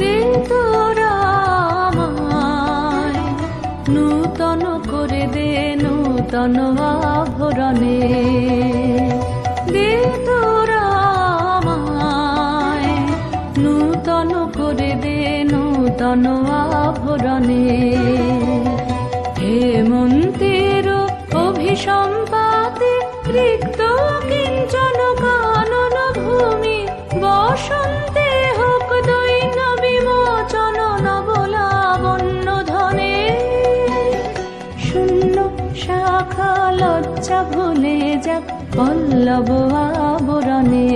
দে তোরা আমায় নূতন করে দে নূতন আভরণে, দে তোরা আমায় নূতন করে দে নূতন আভরণে। হেমন্তের অভিসম্পাতে রিক্ত কিঞ্চন কানন ভূমি, বসন্তে হোক দৈন্য বিমোচন নবলাবণ্য ধনে। শূন্য শাখা লজ্জা ভুলে যাক পল্লব আবরণে।